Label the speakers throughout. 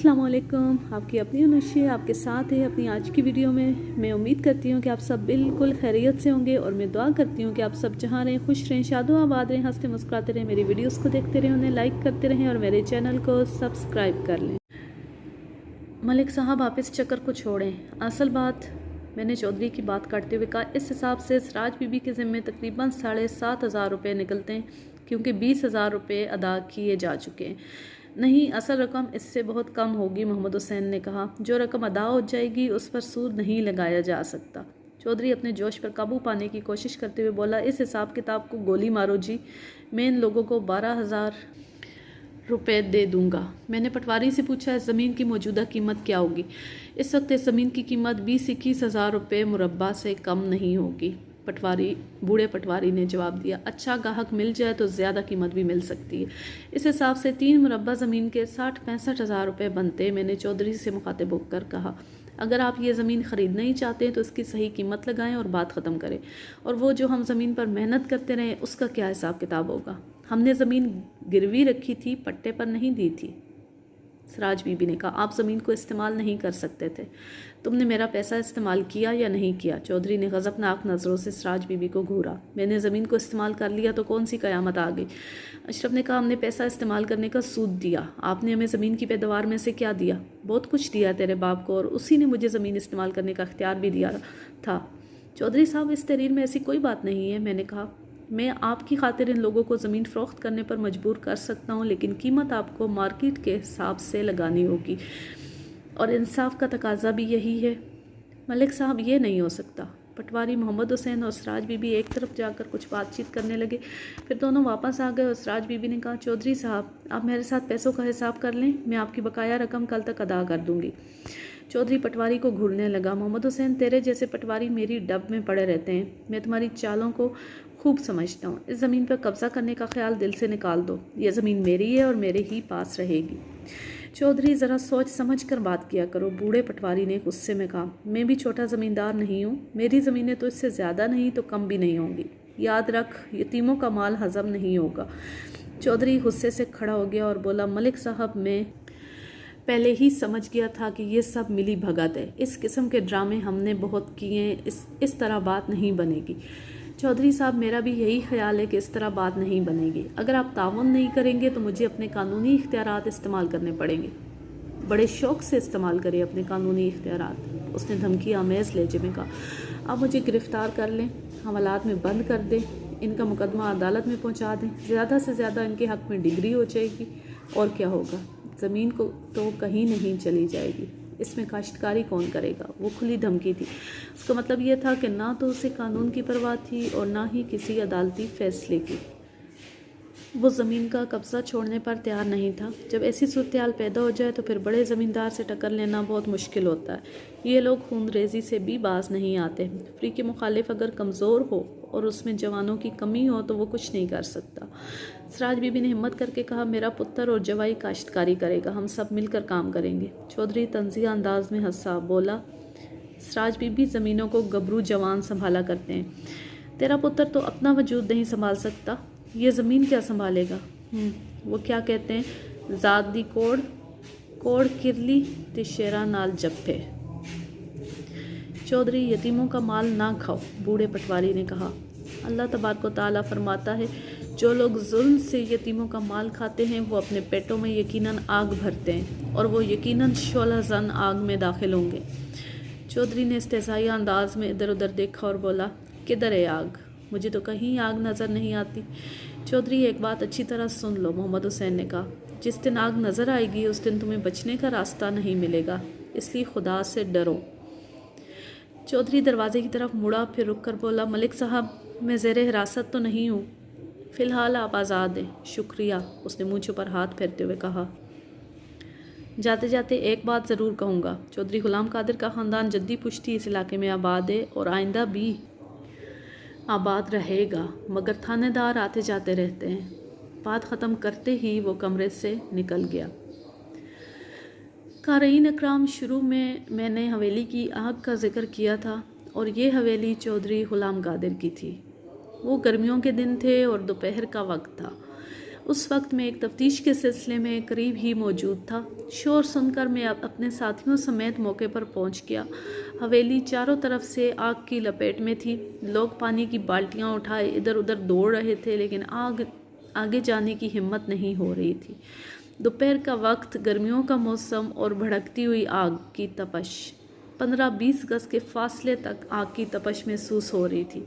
Speaker 1: अस्सलाम वालेकुम। आपकी अपनी अनुष्य आपके साथ है अपनी आज की वीडियो में। मैं उम्मीद करती हूँ कि आप सब बिल्कुल खैरियत से होंगे और मैं दुआ करती हूँ कि आप सब जहाँ रहें, खुश रहें, शादो आबाद रहें, हंसते मुस्कुराते रहें, मेरी वीडियोस को देखते रहें, उन्हें लाइक करते रहें और मेरे चैनल को सब्सक्राइब कर लें। मलिक साहब आप इस चक्कर को छोड़ें। असल बात मैंने चौधरी की बात काटते हुए कहा, इस हिसाब से सिराज बीबी के ज़िम्मे तकरीबन 7,500 रुपये निकलते हैं, क्योंकि 20,000 रुपये अदा किए जा चुके हैं। नहीं, असल रकम इससे बहुत कम होगी। मोहम्मद हुसैन ने कहा, जो रकम अदा हो जाएगी उस पर सूद नहीं लगाया जा सकता। चौधरी अपने जोश पर काबू पाने की कोशिश करते हुए बोला, इस हिसाब किताब को गोली मारो जी, मैं इन लोगों को 12,000 रुपये दे दूंगा। मैंने पटवारी से पूछा, इस ज़मीन की मौजूदा कीमत क्या होगी? इस वक्त इस ज़मीन की कीमत 20-21 हज़ार रुपये मुरब्बा से कम नहीं होगी। बूढ़े पटवारी ने जवाब दिया, अच्छा गाहक मिल जाए तो ज़्यादा कीमत भी मिल सकती है। इस हिसाब से 3 मुरब्बा ज़मीन के 60-65 हज़ार रुपये बनते। मैंने चौधरी से मुखातिब होकर कहा, अगर आप ये ज़मीन ख़रीदना ही चाहते हैं तो इसकी सही कीमत लगाएं और बात ख़त्म करें। और वो जो हम ज़मीन पर मेहनत करते रहे उसका क्या हिसाब किताब होगा? हमने ज़मीन गिरवी रखी थी, पट्टे पर नहीं दी थी। सिराज बीबी ने कहा, आप ज़मीन को इस्तेमाल नहीं कर सकते थे। तुमने मेरा पैसा इस्तेमाल किया या नहीं किया? चौधरी ने गज़बनाक नज़रों से सिराज बीबी को घूरा। मैंने ज़मीन को इस्तेमाल कर लिया तो कौन सी क़यामत आ गई? अशरफ ने कहा, हमने पैसा इस्तेमाल करने का सूद दिया। आपने हमें ज़मीन की पैदावार में से क्या दिया? बहुत कुछ दिया तेरे बाप को, और उसी ने मुझे ज़मीन इस्तेमाल करने का इख्तियार भी दिया था। चौधरी साहब, इस तहरीर में ऐसी कोई बात नहीं है। मैंने कहा, मैं आपकी खातिर इन लोगों को ज़मीन फ़रोख्त करने पर मजबूर कर सकता हूँ, लेकिन कीमत आपको मार्केट के हिसाब से लगानी होगी, और इंसाफ का तकाजा भी यही है। मलिक साहब, ये नहीं हो सकता। पटवारी मोहम्मद हुसैन और सिराज बीबी एक तरफ जाकर कुछ बातचीत करने लगे, फिर दोनों वापस आ गए और सिराज बीबी ने कहा, चौधरी साहब आप मेरे साथ पैसों का हिसाब कर लें, मैं आपकी बकाया रकम कल तक अदा कर दूँगी। चौधरी पटवारी को घूरने लगा, मोहम्मद हुसैन, तेरे जैसे पटवारी मेरी डब में पड़े रहते हैं। मैं तुम्हारी चालों को खूब समझता हूँ। इस ज़मीन पर कब्ज़ा करने का ख्याल दिल से निकाल दो। यह ज़मीन मेरी है और मेरे ही पास रहेगी। चौधरी, ज़रा सोच समझ कर बात किया करो, बूढ़े पटवारी ने गुस्से में कहा। मैं भी छोटा ज़मींदार नहीं हूँ, मेरी ज़मीनें तो इससे ज़्यादा नहीं तो कम भी नहीं होंगी। याद रख, यतीमों का माल हज़म नहीं होगा। चौधरी गुस्से से खड़ा हो गया और बोला, मलिक साहब, मैं पहले ही समझ गया था कि ये सब मिली भगत है। इस किस्म के ड्रामे हमने बहुत किए, इस तरह बात नहीं बनेगी। चौधरी साहब, मेरा भी यही ख्याल है कि इस तरह बात नहीं बनेगी। अगर आप ताउन नहीं करेंगे तो मुझे अपने कानूनी इख्तियारात इस्तेमाल करने पड़ेंगे। बड़े शौक़ से इस्तेमाल करें अपने कानूनी इख्तियारात, उसने धमकी आमेज़ लहजे में कहा। आप मुझे गिरफ़्तार कर लें, हवालात में बंद कर दें, इनका मुकदमा अदालत में पहुंचा दें, ज़्यादा से ज़्यादा इनके हक़ में डिग्री हो जाएगी, और क्या होगा? ज़मीन को तो कहीं नहीं चली जाएगी, इसमें काश्तकारी कौन करेगा? वो खुली धमकी थी। उसका मतलब यह था कि ना तो उसे कानून की परवाह थी और ना ही किसी अदालती फैसले की। वो ज़मीन का कब्ज़ा छोड़ने पर तैयार नहीं था। जब ऐसी सूरत-ए-हाल पैदा हो जाए तो फिर बड़े ज़मींदार से टक्कर लेना बहुत मुश्किल होता है। ये लोग खूनरेज़ी से भी बाज नहीं आते। अफ्रीकी मुखालिफ अगर कमज़ोर हो और उसमें जवानों की कमी हो तो वो कुछ नहीं कर सकता। सिराज बीबी ने हिम्मत करके कहा, मेरा पुत्र और जवाई काश्तकारी करेगा, हम सब मिलकर काम करेंगे। चौधरी तंज़िया अंदाज में हंसा, बोला, सिराज बीबी, ज़मीनों को गबरू जवान संभाला करते हैं। तेरा पुत्र तो अपना वजूद नहीं संभाल सकता, ये ज़मीन क्या संभालेगा? वो क्या कहते हैं, ज़ात दी कोड़ किरली ते शेरा नाल जप्पे। चौधरी, यतीमों का माल ना खाओ, बूढ़े पटवारी ने कहा। अल्लाह तबारक व तआला फरमाता है, जो लोग जुल्म से यतीमों का माल खाते हैं वो अपने पेटों में यकीनन आग भरते हैं, और वो यकीनन शोला ज़न आग में दाखिल होंगे। चौधरी ने इस्तेज़ाई अंदाज में इधर उधर देखा और बोला, किधर है आग? मुझे तो कहीं आग नज़र नहीं आती। चौधरी, एक बात अच्छी तरह सुन लो, मोहम्मद हुसैन ने कहा, जिस दिन आग नज़र आएगी उस दिन तुम्हें बचने का रास्ता नहीं मिलेगा, इसलिए खुदा से डरो। चौधरी दरवाजे की तरफ मुड़ा, फिर रुक कर बोला, मलिक साहब, मैं ज़ेरे हिरासत तो नहीं हूँ, फ़िलहाल आप आज़ाद हैं। शुक्रिया, उसने मुँह पर हाथ फेरते हुए कहा। जाते जाते एक बात ज़रूर कहूँगा, चौधरी ग़ुलाम कादिर का ख़ानदान जद्दी पुश्ती इस इलाके में आबाद है और आइंदा भी आबाद रहेगा, मगर थानेदार आते जाते रहते हैं। बात ख़त्म करते ही वो कमरे से निकल गया। क़ारीन अकराम, शुरू में मैंने हवेली की आग का जिक्र किया था, और ये हवेली चौधरी ग़ुलाम कादिर की थी। वो गर्मियों के दिन थे और दोपहर का वक्त था। उस वक्त मैं एक तफ्तीश के सिलसिले में करीब ही मौजूद था। शोर सुनकर मैं अपने साथियों समेत मौके पर पहुंच गया। हवेली चारों तरफ से आग की लपेट में थी। लोग पानी की बाल्टियां उठाए इधर उधर दौड़ रहे थे, लेकिन आगे जाने की हिम्मत नहीं हो रही थी। दोपहर का वक्त, गर्मियों का मौसम और भड़कती हुई आग की तपश। 15-20 गज के फासले तक आग की तपश महसूस हो रही थी।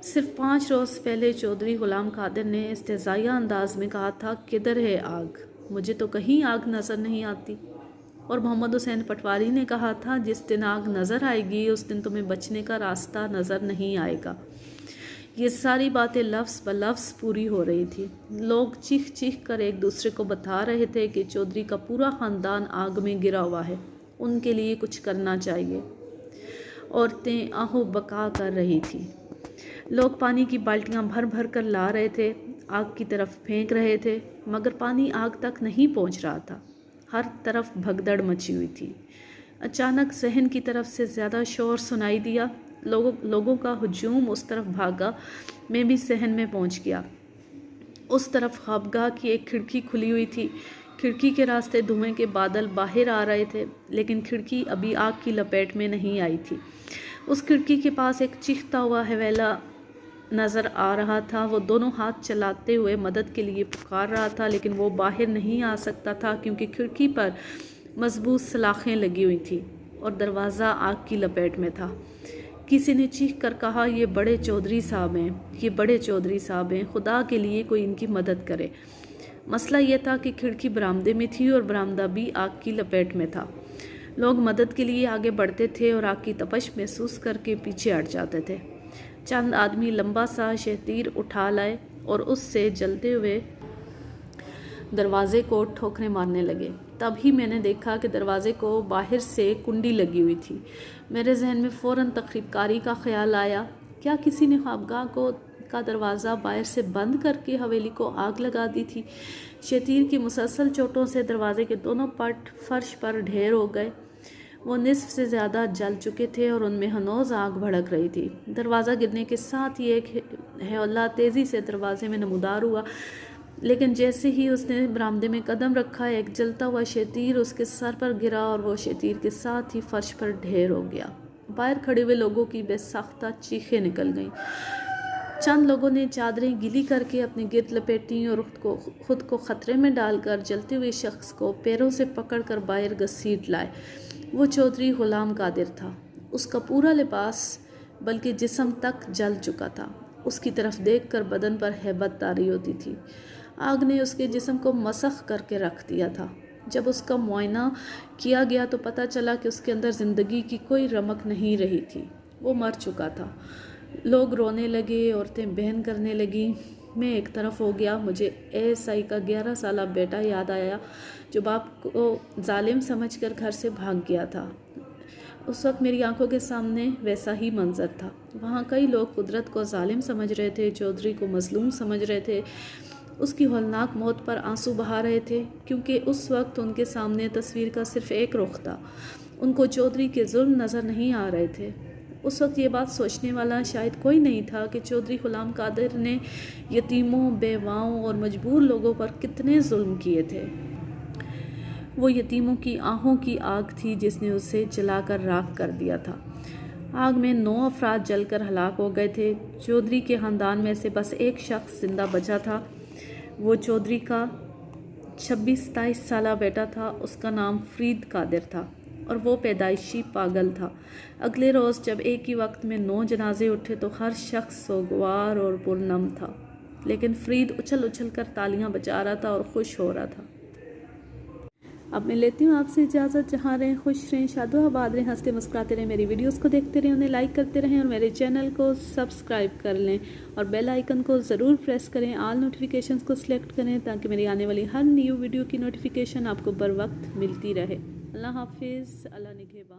Speaker 1: सिर्फ 5 रोज़ पहले चौधरी गुलाम कादिर ने इस्तेज़ाइया अंदाज में कहा था, किधर है आग? मुझे तो कहीं आग नज़र नहीं आती। और मोहम्मद हुसैन पटवारी ने कहा था, जिस दिन आग नज़र आएगी उस दिन तुम्हें बचने का रास्ता नज़र नहीं आएगा। ये सारी बातें लफ्ज़ ब लफ्ज़ पूरी हो रही थी। लोग चीख चीख कर एक दूसरे को बता रहे थे कि चौधरी का पूरा ख़ानदान आग में गिरा हुआ है, उनके लिए कुछ करना चाहिए। औरतें आहो बका कर रही थी। लोग पानी की बाल्टियां भर भर कर ला रहे थे, आग की तरफ फेंक रहे थे, मगर पानी आग तक नहीं पहुंच रहा था। हर तरफ भगदड़ मची हुई थी। अचानक सहन की तरफ से ज़्यादा शोर सुनाई दिया। लोगों का हुजूम उस तरफ भागा। मैं भी सहन में पहुंच गया। उस तरफ ख्वाबगाह की एक खिड़की खुली हुई थी। खिड़की के रास्ते धुएं के बादल बाहर आ रहे थे, लेकिन खिड़की अभी आग की लपेट में नहीं आई थी। उस खिड़की के पास एक चीखता हुआ हवेला नज़र आ रहा था। वो दोनों हाथ चलाते हुए मदद के लिए पुकार रहा था, लेकिन वो बाहर नहीं आ सकता था क्योंकि खिड़की पर मजबूत सलाखें लगी हुई थी और दरवाज़ा आग की लपेट में था। किसी ने चीख कर कहा, ये बड़े चौधरी साहब हैं, ये बड़े चौधरी साहब हैं, खुदा के लिए कोई इनकी मदद करे। मसला यह था कि खिड़की बरामदे में थी और बरामदा भी आग की लपेट में था। लोग मदद के लिए आगे बढ़ते थे और आग की तपश महसूस करके पीछे हट जाते थे। चंद आदमी लंबा सा शेतीर उठा लाए और उससे जलते हुए दरवाजे को ठोकरें मारने लगे। तभी मैंने देखा कि दरवाजे को बाहर से कुंडी लगी हुई थी। मेरे जहन में फ़ौरन तकरीबकारी का ख्याल आया। क्या किसी ने ख्वाबगाह का दरवाज़ा बाहर से बंद करके हवेली को आग लगा दी थी? शेतीर की मुसलसल चोटों से दरवाजे के दोनों पट फर्श पर ढेर हो गए। वो निस्फ से ज़्यादा जल चुके थे और उनमें हनोज आग भड़क रही थी। दरवाज़ा गिरने के साथ ही एक हौला तेज़ी से दरवाजे में नमूदार हुआ, लेकिन जैसे ही उसने बरामदे में कदम रखा, एक जलता हुआ शेतीर उसके सर पर गिरा और वो शेतीर के साथ ही फर्श पर ढेर हो गया। बाहर खड़े हुए लोगों की बेसाख्ता चीखें निकल गईं। चंद लोगों ने चादरें गीली करके अपने गिर्द लपेटी और खुद को ख़तरे में डालकर जलते हुए शख्स को पैरों से पकड़कर बाहर घसीट लाए। वो चौधरी गुलाम कादिर था। उसका पूरा लिबास बल्कि जिस्म तक जल चुका था। उसकी तरफ देखकर बदन पर हैबत तारी होती थी। आग ने उसके जिस्म को मसख करके रख दिया था। जब उसका मुआयना किया गया तो पता चला कि उसके अंदर ज़िंदगी की कोई रमक नहीं रही थी। वो मर चुका था। लोग रोने लगे, औरतें बहन करने लगीं। मैं एक तरफ हो गया। मुझे एएसआई का 11 साला बेटा याद आया जो बाप को जालिम समझकर घर से भाग गया था। उस वक्त मेरी आंखों के सामने वैसा ही मंजर था। वहाँ कई लोग कुदरत को जालिम समझ रहे थे, चौधरी को मजलूम समझ रहे थे, उसकी हौलनाक मौत पर आंसू बहा रहे थे, क्योंकि उस वक्त उनके सामने तस्वीर का सिर्फ एक रुख था। उनको चौधरी के जुल्म नज़र नहीं आ रहे थे। उस वक्त ये बात सोचने वाला शायद कोई नहीं था कि चौधरी गुलाम कादिर ने यतीमों, बेवाओं और मजबूर लोगों पर कितने जुल्म किए थे। वो यतीमों की आहों की आग थी जिसने उसे जलाकर राख कर दिया था। आग में 9 अफराद जलकर हलाक हो गए थे। चौधरी के ख़ानदान में से बस एक शख्स जिंदा बचा था। वो चौधरी का 26-27 साला बेटा था। उसका नाम फरीद कादिर था और वो पैदाइशी पागल था। अगले रोज़ जब एक ही वक्त में 9 जनाजे उठे तो हर शख्स सोगवार और पुरनम था, लेकिन फरीद उछल उछल कर तालियां बजा रहा था और खुश हो रहा था। अब मैं लेती हूँ आपसे इजाज़त। जहाँ रहें खुश रहें, शादो आबाद रहें, हंसते मुस्कुराते रहें। मेरी वीडियोस को देखते रहें, उन्हें लाइक करते रहें और मेरे चैनल को सब्सक्राइब कर लें और बेल आइकन को ज़रूर प्रेस करें। ऑल नोटिफिकेशंस को सिलेक्ट करें ताकि मेरी आने वाली हर न्यू वीडियो की नोटिफिकेशन आपको बर वक्त मिलती रहे। अल्लाह हाफिज़। अल्लाह निगहबान।